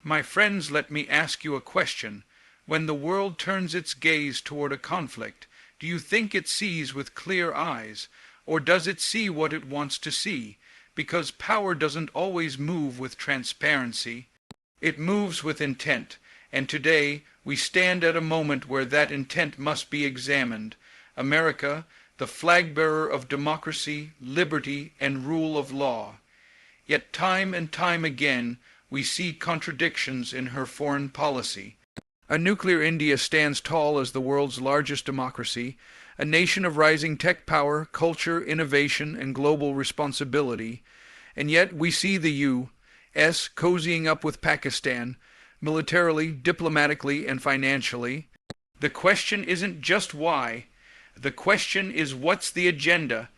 My friends, let me ask you a question. When the world turns its gaze toward a conflict, do you think it sees with clear eyes, or does it see what it wants to see? Because power doesn't always move with transparency. It moves with intent, and today we stand at a moment where that intent must be examined. America, the flag-bearer of democracy, liberty, and rule of law. Yet time and time again we see contradictions in her foreign policy. A nuclear India stands tall as the world's largest democracy, a nation of rising tech power, culture, innovation, and global responsibility. And yet we see the U.S. cozying up with Pakistan, militarily, diplomatically, and financially. The question isn't just why. The question is, what's the agenda?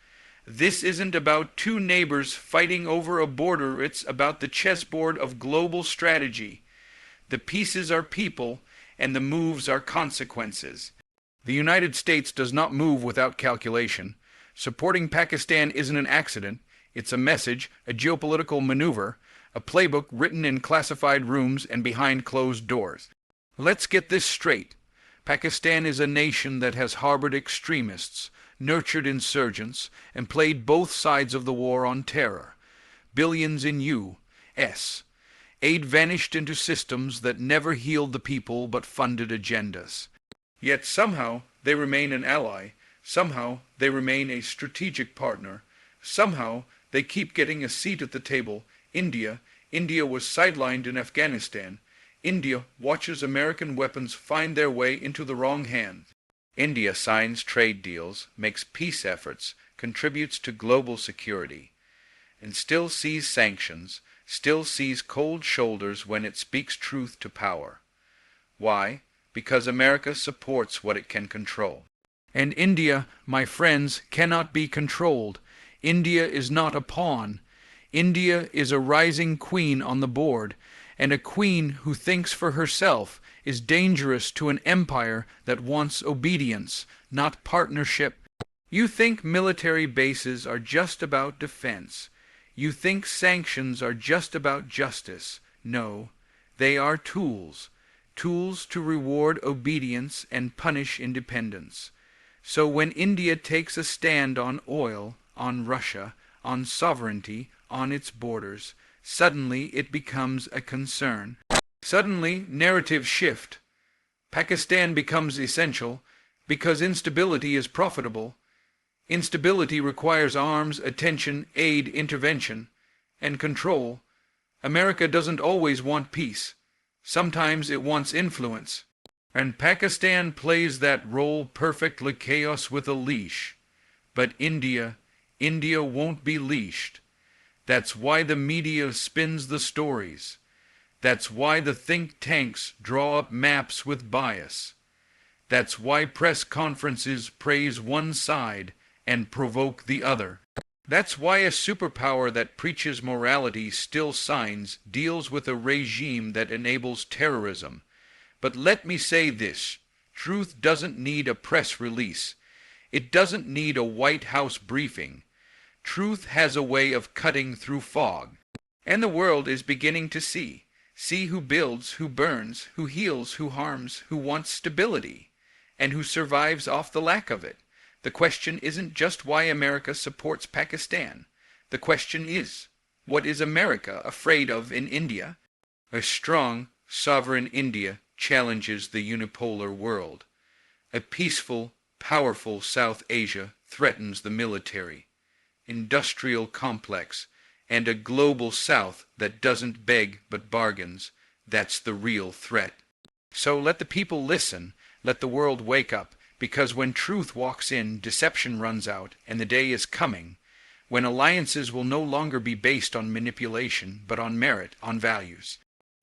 This isn't about two neighbors fighting over a border, it's about the chessboard of global strategy. The pieces are people, and the moves are consequences. The United States does not move without calculation. Supporting Pakistan isn't an accident. It's a message, a geopolitical maneuver, a playbook written in classified rooms and behind closed doors. Let's get this straight. Pakistan is a nation that has harbored extremists, nurtured insurgents, and played both sides of the war on terror. Billions in U.S. aid vanished into systems that never healed the people but funded agendas. Yet somehow they remain an ally, somehow they remain a strategic partner, somehow they keep getting a seat at the table. India was sidelined in Afghanistan. India watches American weapons find their way into the wrong hands. India signs trade deals, makes peace efforts, contributes to global security, and still sees sanctions, still sees cold shoulders when it speaks truth to power. Why? Because America supports what it can control. And India, my friends, cannot be controlled. India is not a pawn. India is a rising queen on the board, and a queen who thinks for herself is dangerous to an empire that wants obedience, not partnership. You think military bases are just about defense. You think sanctions are just about justice. No, they are tools. Tools to reward obedience and punish independence. So when India takes a stand on oil, on Russia, on sovereignty, on its borders, suddenly it becomes a concern. Suddenly narratives shift. Pakistan becomes essential because instability is profitable. Instability requires arms, attention, aid, intervention, and control. America doesn't always want peace. Sometimes it wants influence. And Pakistan plays that role perfectly, chaos with a leash. But India won't be leashed. That's why the media spins the stories. That's why the think tanks draw up maps with bias. That's why press conferences praise one side and provoke the other. That's why a superpower that preaches morality still signs deals with a regime that enables terrorism. But let me say this, truth doesn't need a press release. It doesn't need a White House briefing. Truth has a way of cutting through fog. And the world is beginning to see. See who builds, who burns, who heals, who harms, who wants stability, and who survives off the lack of it. The question isn't just why America supports Pakistan. The question is, what is America afraid of in India? A strong, sovereign India challenges the unipolar world. A peaceful, powerful South Asia threatens the military, industrial complex, and a global South that doesn't beg but bargains. That's the real threat. So let the people listen, let the world wake up, because when truth walks in, deception runs out, and the day is coming when alliances will no longer be based on manipulation, but on merit, on values,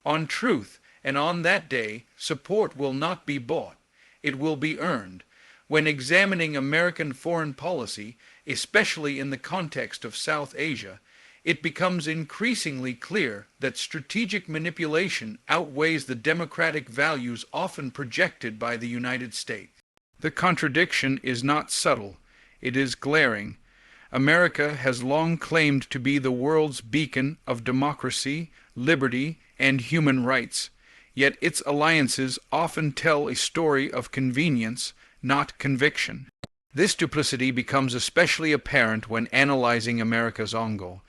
on truth, and on that day, support will not be bought. It will be earned. When examining American foreign policy, especially in the context of South Asia, it becomes increasingly clear that strategic manipulation outweighs the democratic values often projected by the United States. The contradiction is not subtle, it is glaring. America has long claimed to be the world's beacon of democracy, liberty, and human rights, yet its alliances often tell a story of convenience, not conviction. This duplicity becomes especially apparent when analyzing America's ongoing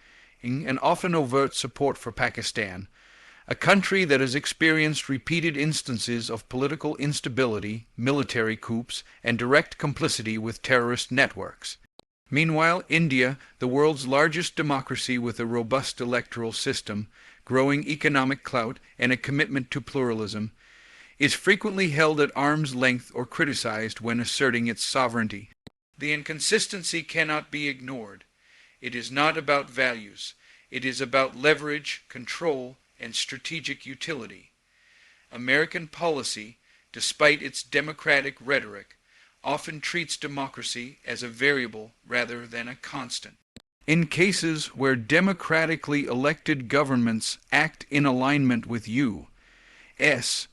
and often overt support for Pakistan, a country that has experienced repeated instances of political instability, military coups, and direct complicity with terrorist networks. Meanwhile, India, the world's largest democracy with a robust electoral system, growing economic clout, and a commitment to pluralism, is frequently held at arm's length or criticized when asserting its sovereignty. The inconsistency cannot be ignored. It is not about values. It is about leverage, control, and strategic utility. American policy, despite its democratic rhetoric, often treats democracy as a variable rather than a constant. In cases where democratically elected governments act in alignment with U.S.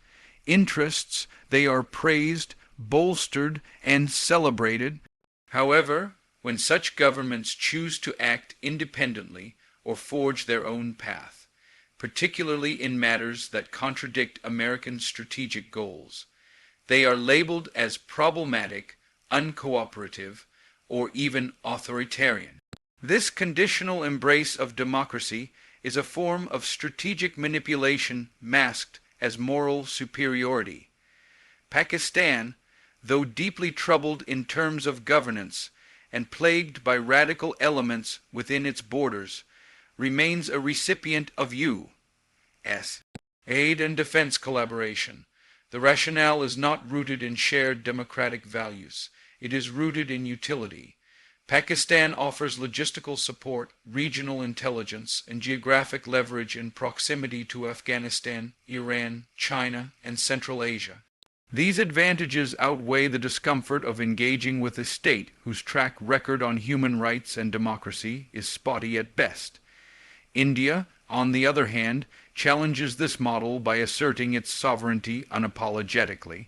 interests, they are praised, bolstered, and celebrated. However, when such governments choose to act independently or forge their own path, particularly in matters that contradict American strategic goals, they are labeled as problematic, uncooperative, or even authoritarian. This conditional embrace of democracy is a form of strategic manipulation masked as moral superiority. Pakistan, though deeply troubled in terms of governance and plagued by radical elements within its borders, remains a recipient of U.S. aid and defense collaboration. The rationale is not rooted in shared democratic values. It is rooted in utility. Pakistan offers logistical support, regional intelligence, and geographic leverage in proximity to Afghanistan, Iran, China, and Central Asia. These advantages outweigh the discomfort of engaging with a state whose track record on human rights and democracy is spotty at best. India, on the other hand, challenges this model by asserting its sovereignty unapologetically.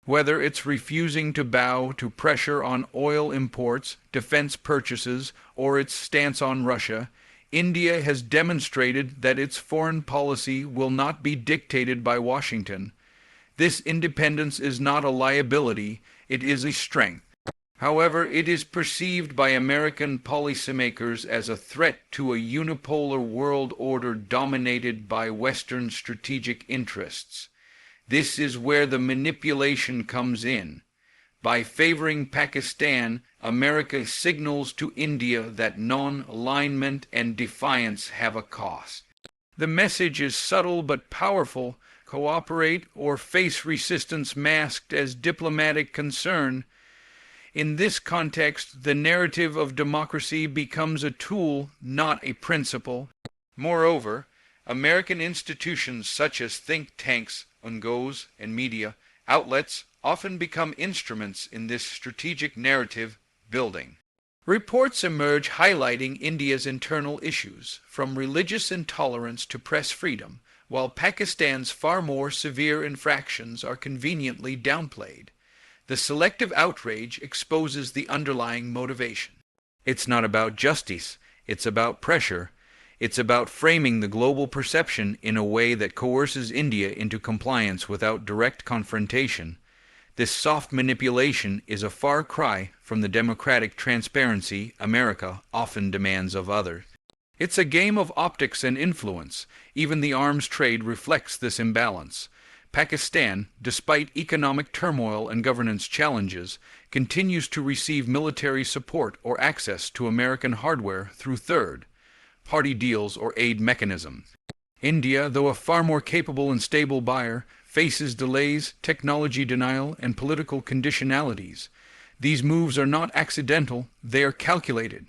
Whether it's refusing to bow to pressure on oil imports, defense purchases, or its stance on Russia, India has demonstrated that its foreign policy will not be dictated by Washington. This independence is not a liability, it is a strength. However, it is perceived by American policymakers as a threat to a unipolar world order dominated by Western strategic interests. This is where the manipulation comes in. By favoring Pakistan, America signals to India that non-alignment and defiance have a cost. The message is subtle but powerful. Cooperate or face resistance masked as diplomatic concern. In this context, the narrative of democracy becomes a tool, not a principle. Moreover, American institutions such as think tanks, NGOs, and media outlets often become instruments in this strategic narrative building. Reports emerge highlighting India's internal issues, from religious intolerance to press freedom, while Pakistan's far more severe infractions are conveniently downplayed. The selective outrage exposes the underlying motivation. It's not about justice, it's about pressure. It's about framing the global perception in a way that coerces India into compliance without direct confrontation. This soft manipulation is a far cry from the democratic transparency America often demands of others. It's a game of optics and influence. Even the arms trade reflects this imbalance. Pakistan, despite economic turmoil and governance challenges, continues to receive military support or access to American hardware through third-party deals or aid mechanisms. India, though a far more capable and stable buyer, faces delays, technology denial, and political conditionalities. These moves are not accidental, they are calculated.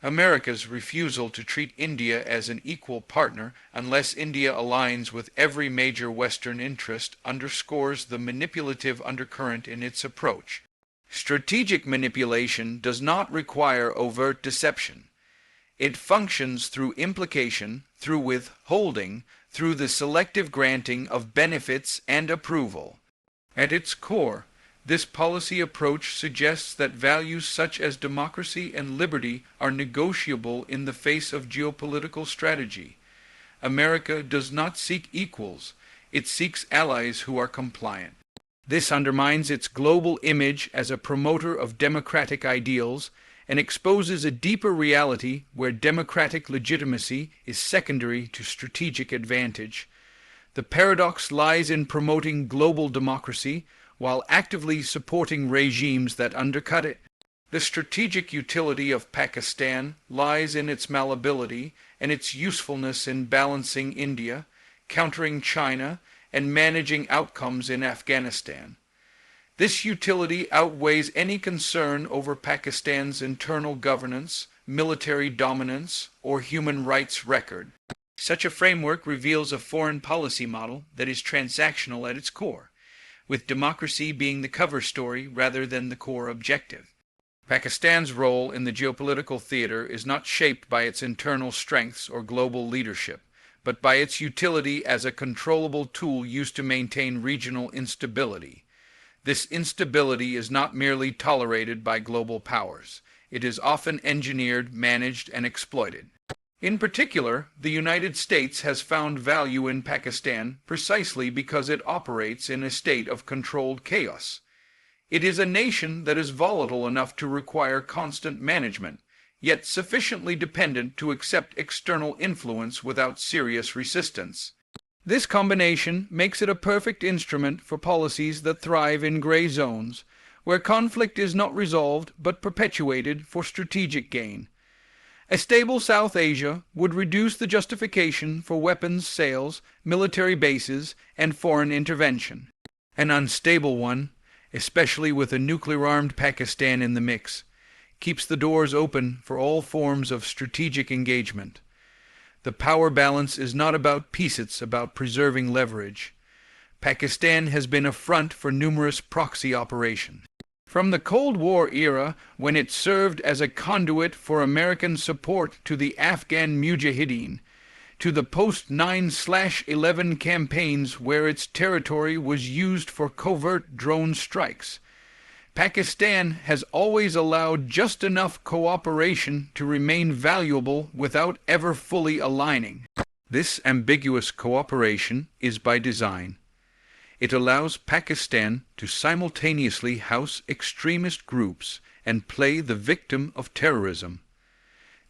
America's refusal to treat India as an equal partner unless India aligns with every major Western interest underscores the manipulative undercurrent in its approach. Strategic manipulation does not require overt deception. It functions through implication, through withholding, through the selective granting of benefits and approval. At its core, this policy approach suggests that values such as democracy and liberty are negotiable in the face of geopolitical strategy. America does not seek equals, it seeks allies who are compliant. This undermines its global image as a promoter of democratic ideals and exposes a deeper reality where democratic legitimacy is secondary to strategic advantage. The paradox lies in promoting global democracy while actively supporting regimes that undercut it. The strategic utility of Pakistan lies in its malleability and its usefulness in balancing India, countering China, and managing outcomes in Afghanistan. This utility outweighs any concern over Pakistan's internal governance, military dominance, or human rights record. Such a framework reveals a foreign policy model that is transactional at its core, with democracy being the cover story rather than the core objective. Pakistan's role in the geopolitical theater is not shaped by its internal strengths or global leadership, but by its utility as a controllable tool used to maintain regional instability. This instability is not merely tolerated by global powers. It is often engineered, managed, and exploited. In particular, the United States has found value in Pakistan precisely because it operates in a state of controlled chaos. It is a nation that is volatile enough to require constant management, yet sufficiently dependent to accept external influence without serious resistance. This combination makes it a perfect instrument for policies that thrive in gray zones, where conflict is not resolved but perpetuated for strategic gain. A stable South Asia would reduce the justification for weapons sales, military bases, and foreign intervention. An unstable one, especially with a nuclear-armed Pakistan in the mix, keeps the doors open for all forms of strategic engagement. The power balance is not about peace, it's about preserving leverage. Pakistan has been a front for numerous proxy operations. From the Cold War era, when it served as a conduit for American support to the Afghan Mujahideen, to the post-9/11 campaigns where its territory was used for covert drone strikes, Pakistan has always allowed just enough cooperation to remain valuable without ever fully aligning. This ambiguous cooperation is by design. It allows Pakistan to simultaneously house extremist groups and play the victim of terrorism.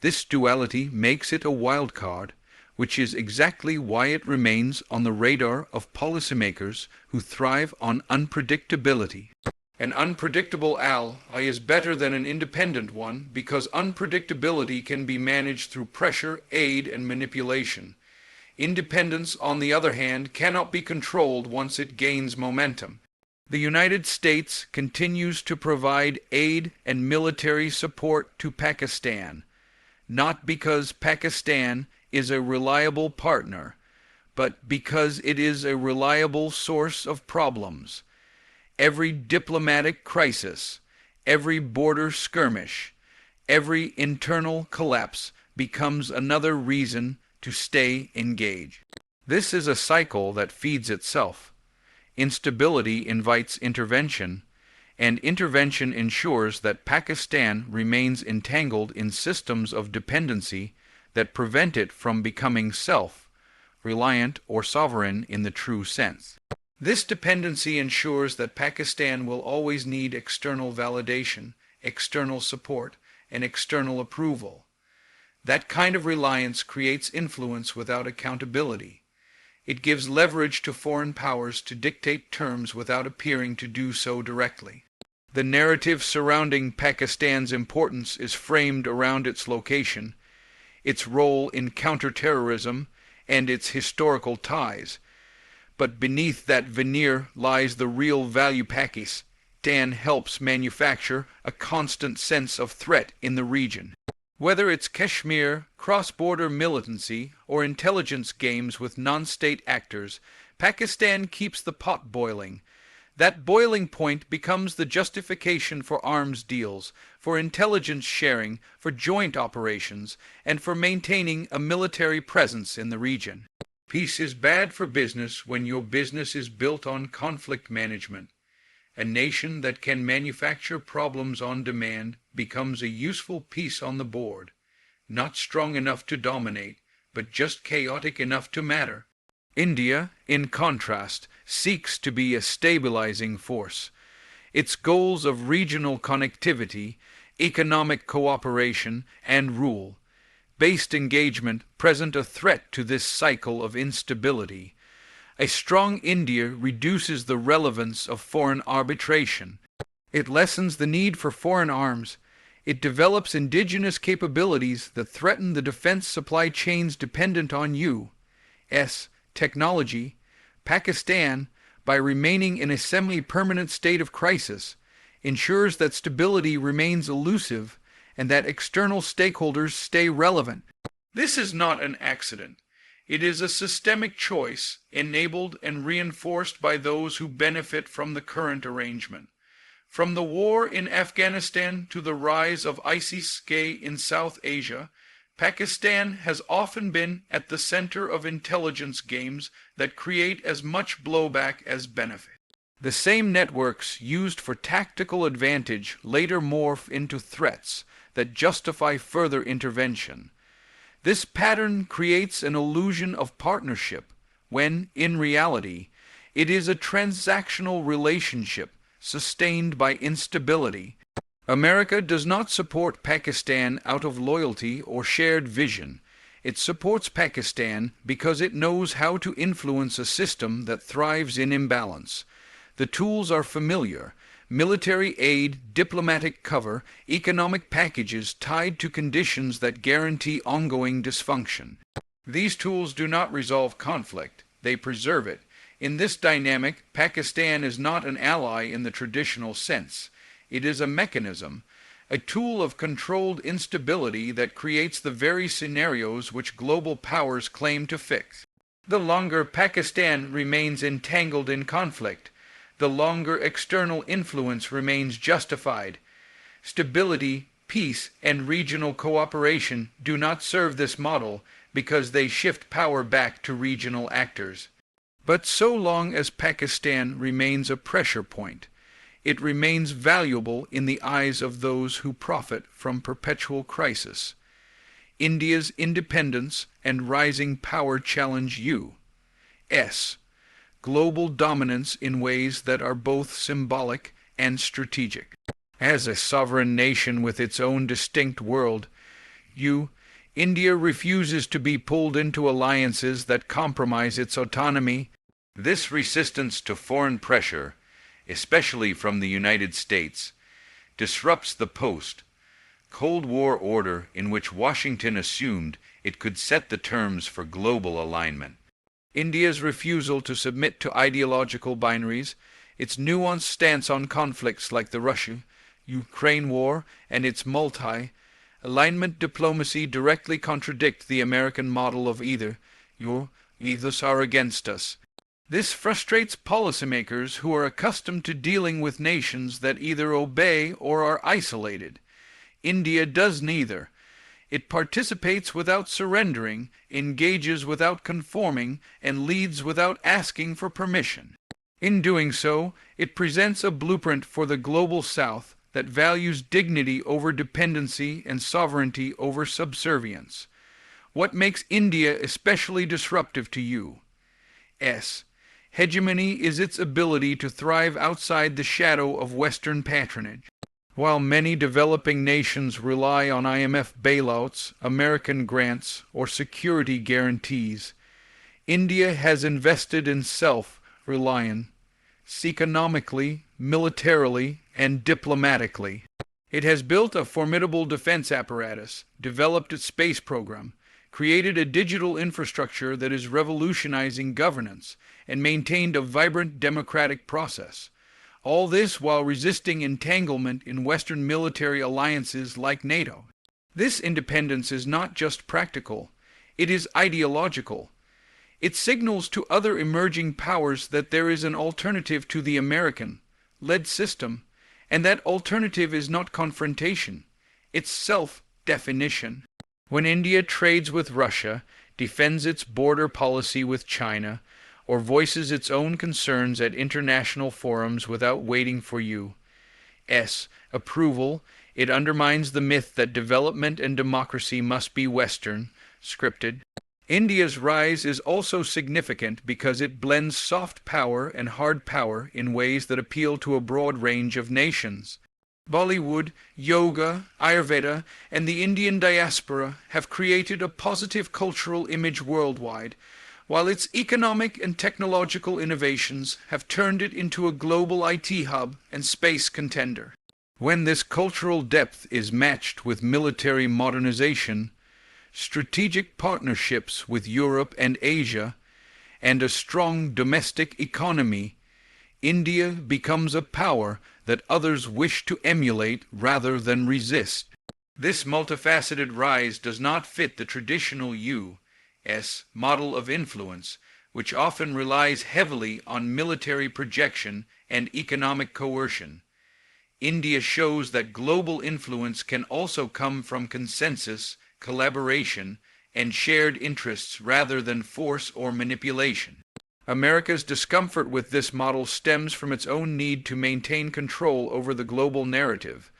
This duality makes it a wild card, which is exactly why it remains on the radar of policymakers who thrive on unpredictability. An unpredictable ally is better than an independent one because unpredictability can be managed through pressure, aid, and manipulation. Independence, on the other hand, cannot be controlled once it gains momentum. The United States continues to provide aid and military support to Pakistan, not because Pakistan is a reliable partner, but because it is a reliable source of problems. Every diplomatic crisis, every border skirmish, every internal collapse becomes another reason to stay engaged. This is a cycle that feeds itself. Instability invites intervention, and intervention ensures that Pakistan remains entangled in systems of dependency that prevent it from becoming self-reliant or sovereign in the true sense. This dependency ensures that Pakistan will always need external validation, external support, and external approval. That kind of reliance creates influence without accountability. It gives leverage to foreign powers to dictate terms without appearing to do so directly. The narrative surrounding Pakistan's importance is framed around its location, its role in counterterrorism, and its historical ties. But beneath that veneer lies the real value. Pakistan helps manufacture a constant sense of threat in the region. Whether it's Kashmir, cross-border militancy, or intelligence games with non-state actors, Pakistan keeps the pot boiling. That boiling point becomes the justification for arms deals, for intelligence sharing, for joint operations, and for maintaining a military presence in the region. Peace is bad for business when your business is built on conflict management. A nation that can manufacture problems on demand becomes a useful piece on the board, not strong enough to dominate, but just chaotic enough to matter. India, in contrast, seeks to be a stabilizing force. Its goals of regional connectivity, economic cooperation, and rule-based engagement present a threat to this cycle of instability. A strong India reduces the relevance of foreign arbitration. It lessens the need for foreign arms. It develops indigenous capabilities that threaten the defense supply chains dependent on U.S. technology. Pakistan, by remaining in a semi-permanent state of crisis, ensures that stability remains elusive and that external stakeholders stay relevant. This is not an accident. It is a systemic choice enabled and reinforced by those who benefit from the current arrangement. From the war in Afghanistan to the rise of ISIS-K in South Asia, Pakistan has often been at the center of intelligence games that create as much blowback as benefit. The same networks used for tactical advantage later morph into threats that justify further intervention. This pattern creates an illusion of partnership when, in reality, it is a transactional relationship sustained by instability. America does not support Pakistan out of loyalty or shared vision. It supports Pakistan because it knows how to influence a system that thrives in imbalance. The tools are familiar: military aid, diplomatic cover, economic packages tied to conditions that guarantee ongoing dysfunction. These tools do not resolve conflict, they preserve it. In this dynamic, Pakistan is not an ally in the traditional sense. It is a mechanism, a tool of controlled instability that creates the very scenarios which global powers claim to fix. The longer Pakistan remains entangled in conflict, the longer external influence remains justified. Stability, peace, and regional cooperation do not serve this model because they shift power back to regional actors. But so long as Pakistan remains a pressure point, it remains valuable in the eyes of those who profit from perpetual crisis. India's independence and rising power challenge U.S. global dominance in ways that are both symbolic and strategic. As a sovereign nation with its own distinct world, India refuses to be pulled into alliances that compromise its autonomy. This resistance to foreign pressure, especially from the United States, disrupts the post-Cold War order in which Washington assumed it could set the terms for global alignment. India's refusal to submit to ideological binaries, its nuanced stance on conflicts like the Russia-Ukraine war, and its multi-alignment diplomacy directly contradict the American model of either you're with us or against us. This frustrates policymakers who are accustomed to dealing with nations that either obey or are isolated. India does neither. It participates without surrendering, engages without conforming, and leads without asking for permission. In doing so, it presents a blueprint for the global South that values dignity over dependency and sovereignty over subservience. What makes India especially disruptive to U.S. hegemony is its ability to thrive outside the shadow of Western patronage. While many developing nations rely on IMF bailouts, American grants, or security guarantees, India has invested in self-reliance economically, militarily, and diplomatically. It has built a formidable defense apparatus, developed its space program, created a digital infrastructure that is revolutionizing governance, and maintained a vibrant democratic process. All this while resisting entanglement in Western military alliances like NATO. This independence is not just practical, it is ideological. It signals to other emerging powers that there is an alternative to the American-led system, and that alternative is not confrontation, it's self-definition. When India trades with Russia, defends its border policy with China, or voices its own concerns at international forums without waiting for U.S. approval, it undermines the myth that development and democracy must be Western, scripted. India's rise is also significant because it blends soft power and hard power in ways that appeal to a broad range of nations. Bollywood, yoga, Ayurveda, and the Indian diaspora have created a positive cultural image worldwide, while its economic and technological innovations have turned it into a global IT hub and space contender. When this cultural depth is matched with military modernization, strategic partnerships with Europe and Asia, and a strong domestic economy, India becomes a power that others wish to emulate rather than resist. This multifaceted rise does not fit the traditional U.S. model of influence, which often relies heavily on military projection and economic coercion. India shows that global influence can also come from consensus, collaboration, and shared interests rather than force or manipulation. America's discomfort with this model stems from its own need to maintain control over the global narrative.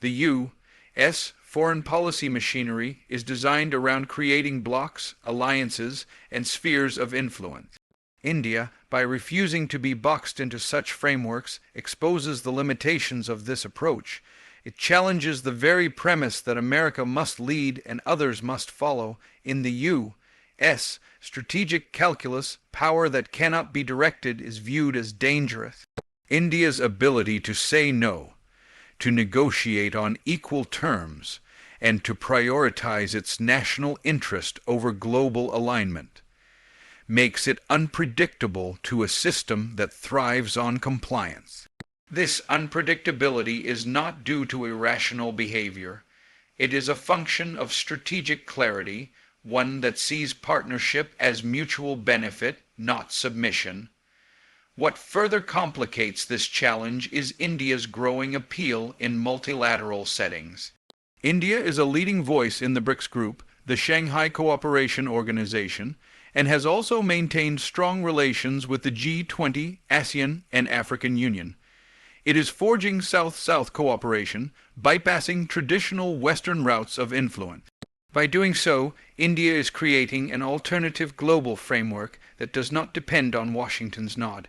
The U.S. foreign policy machinery is designed around creating blocs, alliances, and spheres of influence. India, by refusing to be boxed into such frameworks, exposes the limitations of this approach. It challenges the very premise that America must lead and others must follow. In the U.S. strategic calculus, power that cannot be directed is viewed as dangerous. India's ability to say no, to negotiate on equal terms, and to prioritize its national interest over global alignment makes it unpredictable to a system that thrives on compliance. This unpredictability is not due to irrational behavior. It is a function of strategic clarity, one that sees partnership as mutual benefit, not submission. What further complicates this challenge is India's growing appeal in multilateral settings. India is a leading voice in the BRICS group, the Shanghai Cooperation Organization, and has also maintained strong relations with the G20, ASEAN, and African Union. It is forging South-South cooperation, bypassing traditional Western routes of influence. By doing so, India is creating an alternative global framework that does not depend on Washington's nod.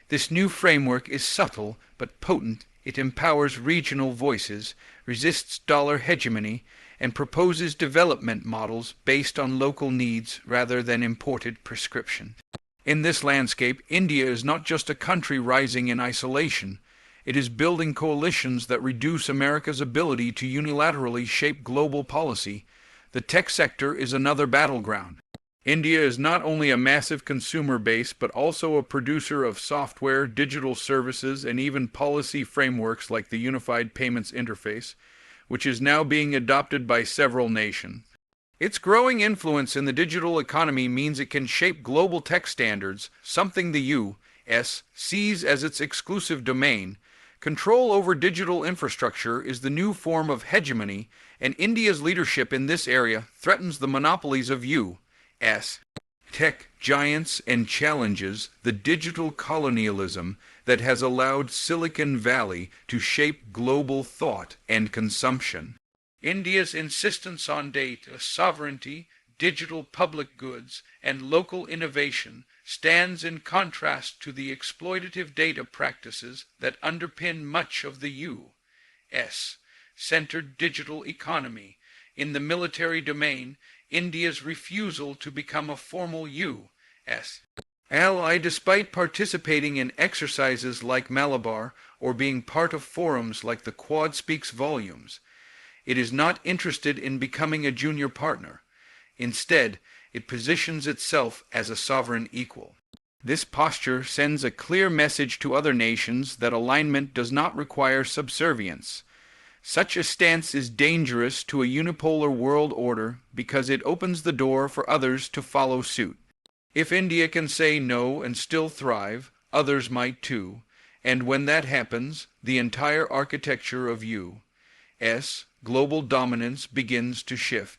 This new framework is subtle but potent. It empowers regional voices, resists dollar hegemony, and proposes development models based on local needs rather than imported prescription. In this landscape, India is not just a country rising in isolation. It is building coalitions that reduce America's ability to unilaterally shape global policy. The tech sector is another battleground. India is not only a massive consumer base, but also a producer of software, digital services, and even policy frameworks like the Unified Payments Interface, which is now being adopted by several nations. Its growing influence in the digital economy means it can shape global tech standards, something the U.S. sees as its exclusive domain. Control over digital infrastructure is the new form of hegemony, and India's leadership in this area threatens the monopolies of U.S. tech giants and challenges the digital colonialism that has allowed Silicon Valley to shape global thought and consumption. India's insistence on data sovereignty, digital public goods, and local innovation stands in contrast to the exploitative data practices that underpin much of the U.S.-centered digital economy. In the military domain, India's refusal to become a formal U.S. ally despite participating in exercises like Malabar or being part of forums like the Quad speaks volumes. It is not interested in becoming a junior partner. Instead, it positions itself as a sovereign equal. This posture sends a clear message to other nations that alignment does not require subservience. Such a stance is dangerous to a unipolar world order because it opens the door for others to follow suit. If India can say no and still thrive, others might too, and when that happens, the entire architecture of U.S. global dominance begins to shift.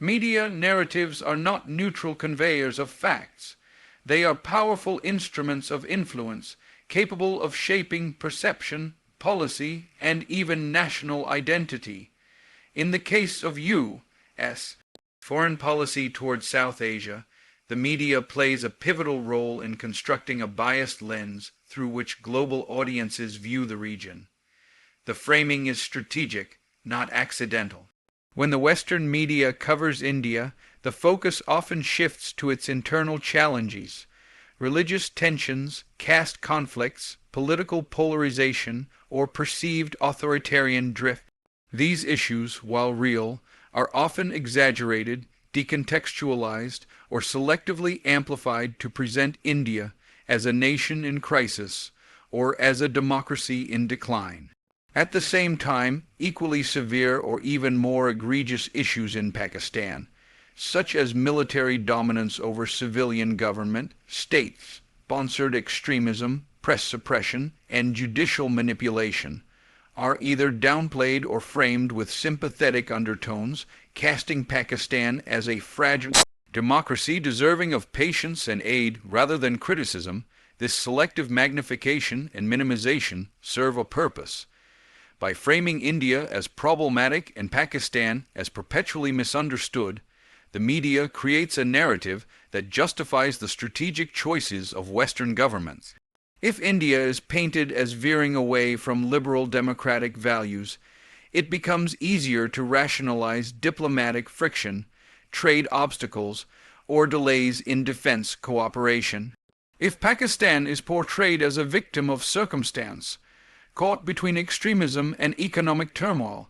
Media narratives are not neutral conveyors of facts. They are powerful instruments of influence, capable of shaping perception, policy, and even national identity. In the case of U.S. Foreign policy toward South Asia, the media plays a pivotal role in constructing a biased lens through which global audiences view the region. The framing is strategic, not accidental. When the Western media covers India, the focus often shifts to its internal challenges: religious tensions, caste conflicts, political polarization, or perceived authoritarian drift. These issues, while real, are often exaggerated, decontextualized, or selectively amplified to present India as a nation in crisis or as a democracy in decline. At the same time, equally severe or even more egregious issues in Pakistan, such as military dominance over civilian government, state-sponsored extremism, press suppression, and judicial manipulation, are either downplayed or framed with sympathetic undertones, casting Pakistan as a fragile democracy deserving of patience and aid rather than criticism. This selective magnification and minimization serve a purpose. By framing India as problematic and Pakistan as perpetually misunderstood, the media creates a narrative that justifies the strategic choices of Western governments. If India is painted as veering away from liberal democratic values, it becomes easier to rationalize diplomatic friction, trade obstacles, or delays in defense cooperation. If Pakistan is portrayed as a victim of circumstance, caught between extremism and economic turmoil,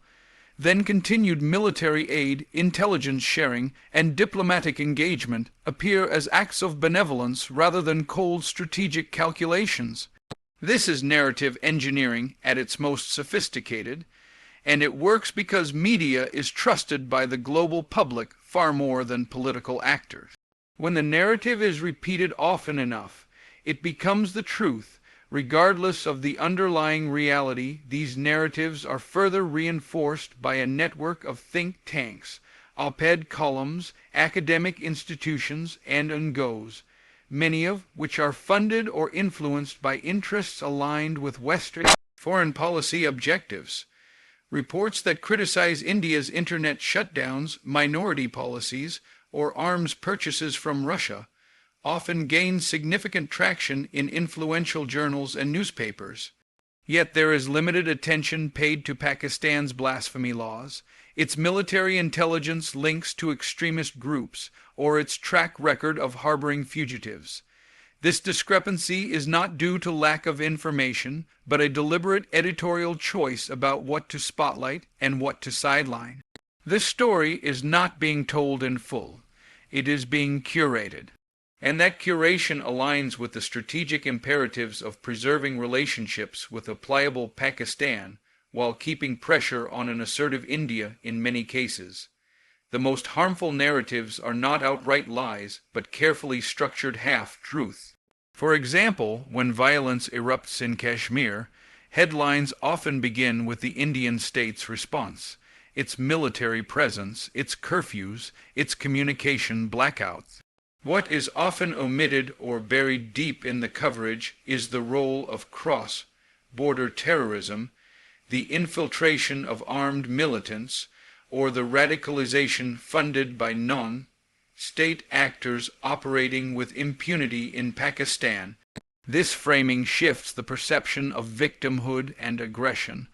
then continued military aid, intelligence sharing, and diplomatic engagement appear as acts of benevolence rather than cold strategic calculations. This is narrative engineering at its most sophisticated, and it works because media is trusted by the global public far more than political actors. When the narrative is repeated often enough, it becomes the truth. Regardless of the underlying reality, these narratives are further reinforced by a network of think tanks, op-ed columns, academic institutions, and NGOs, many of which are funded or influenced by interests aligned with Western foreign policy objectives. Reports that criticize India's internet shutdowns, minority policies, or arms purchases from Russia often gain significant traction in influential journals and newspapers. Yet there is limited attention paid to Pakistan's blasphemy laws, its military intelligence links to extremist groups, or its track record of harboring fugitives. This discrepancy is not due to lack of information, but a deliberate editorial choice about what to spotlight and what to sideline. This story is not being told in full. It is being curated. And that curation aligns with the strategic imperatives of preserving relationships with a pliable Pakistan while keeping pressure on an assertive India in many cases. The most harmful narratives are not outright lies, but carefully structured half-truths. For example, when violence erupts in Kashmir, headlines often begin with the Indian state's response, its military presence, its curfews, its communication blackouts. What is often omitted or buried deep in the coverage is the role of cross-border terrorism, the infiltration of armed militants, or the radicalization funded by non-state actors operating with impunity in Pakistan. This framing shifts the perception of victimhood and aggression.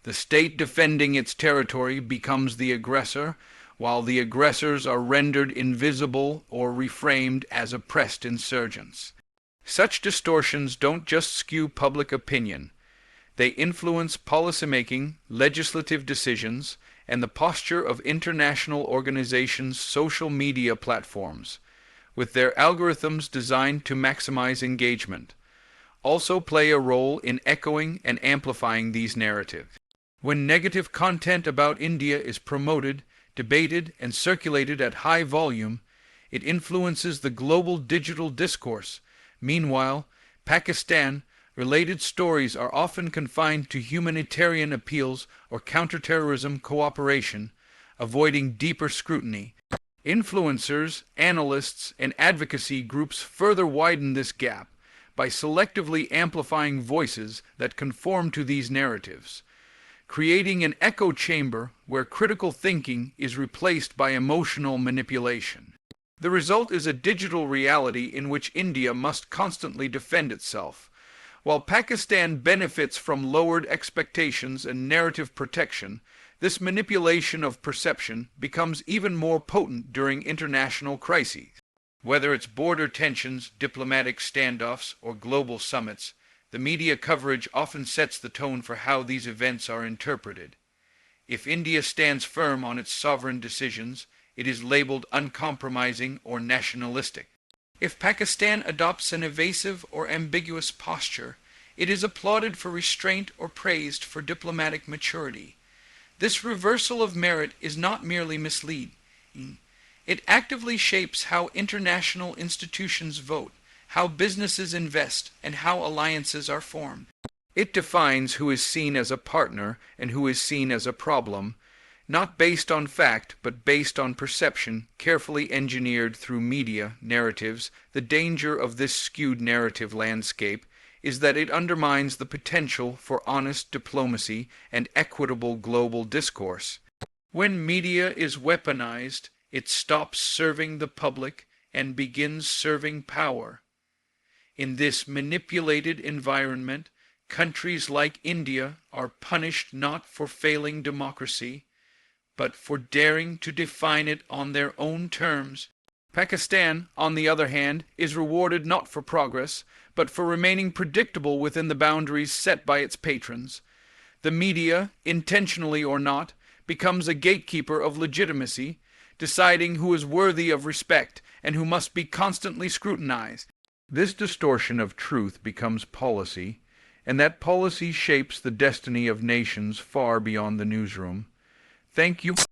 The state defending its territory becomes the aggressor, while the aggressors are rendered invisible or reframed as oppressed insurgents. Such distortions don't just skew public opinion. They influence policymaking, legislative decisions, and the posture of international organizations' social media platforms, with their algorithms designed to maximize engagement, also play a role in echoing and amplifying these narratives. When negative content about India is promoted, debated, and circulated at high volume, it influences the global digital discourse. Meanwhile, Pakistan-related stories are often confined to humanitarian appeals or counterterrorism cooperation, avoiding deeper scrutiny. Influencers, analysts, and advocacy groups further widen this gap by selectively amplifying voices that conform to these narratives. creating an echo chamber where critical thinking is replaced by emotional manipulation. The result is a digital reality in which India must constantly defend itself. While Pakistan benefits from lowered expectations and narrative protection, this manipulation of perception becomes even more potent during international crises. Whether it's border tensions, diplomatic standoffs, or global summits, the media coverage often sets the tone for how these events are interpreted. If India stands firm on its sovereign decisions, it is labeled uncompromising or nationalistic. If Pakistan adopts an evasive or ambiguous posture, it is applauded for restraint or praised for diplomatic maturity. This reversal of merit is not merely misleading. It actively shapes how international institutions vote, how businesses invest, and how alliances are formed. It defines who is seen as a partner and who is seen as a problem, not based on fact, but based on perception, carefully engineered through media narratives. The danger of this skewed narrative landscape is that it undermines the potential for honest diplomacy and equitable global discourse. When media is weaponized, it stops serving the public and begins serving power. In this manipulated environment, countries like India are punished not for failing democracy, but for daring to define it on their own terms. Pakistan, on the other hand, is rewarded not for progress, but for remaining predictable within the boundaries set by its patrons. The media, intentionally or not, becomes a gatekeeper of legitimacy, deciding who is worthy of respect and who must be constantly scrutinized. This distortion of truth becomes policy, and that policy shapes the destiny of nations far beyond the newsroom. Thank you.